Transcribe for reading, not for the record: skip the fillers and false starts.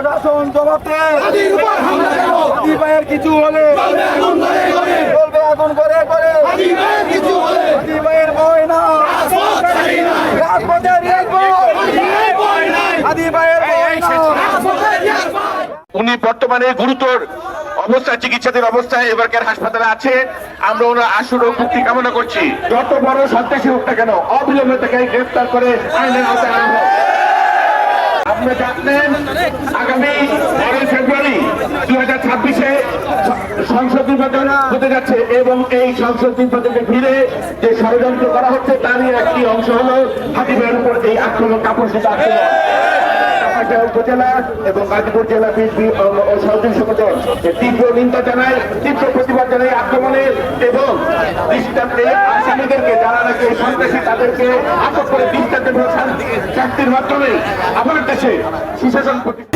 প্রশাসন জবাব দেয়। হাদি ভাইয়ের কিছু হলে চলবে আগুন করে করে। হাদি ভাইয়ের ভয় না, রাজপথে হাদি ভাইয়ের ভয় না। উনি বর্তমানে গুরুতর অবস্থায়, চিকিৎসাধীন অবস্থায় এবারকার হাসপাতালে আছে। আমরা ওনার আশু রোগ মুক্তি কামনা করছি। যত বড় সন্ত্রাসী হোক না কেন, অবিলম্বে তাকে গ্রেফতার করে আইনের আওতায় আনা হোক। আপনি জানেন আগামী 12 ফেব্রুয়ারি 2026-এ সংসদ নির্বাচন হতে যাচ্ছে এবং এই সংসদ নির্বাচনকে ঘিরে যে ষড়যন্ত্র করা হচ্ছে তারই একটি অংশ হলো হাদি ভাইয়ের উপর এই আক্রমণ, কাপুরুষিত আক্রমণ। উপজেলা এবং গাজীপুর জেলা বিএনপি ও সহযোগী সংগঠন তীব্র নিন্দা জানায়, তীব্র প্রতিবাদ জানায় আক্রমণের এবং দৃষ্টান্তে আসামিদেরকে যারা নাকি সন্ত্রাসী তাদেরকে আটক করে দৃষ্টান্তে শাস্তির মাধ্যমে আমার দেশে সুশাসন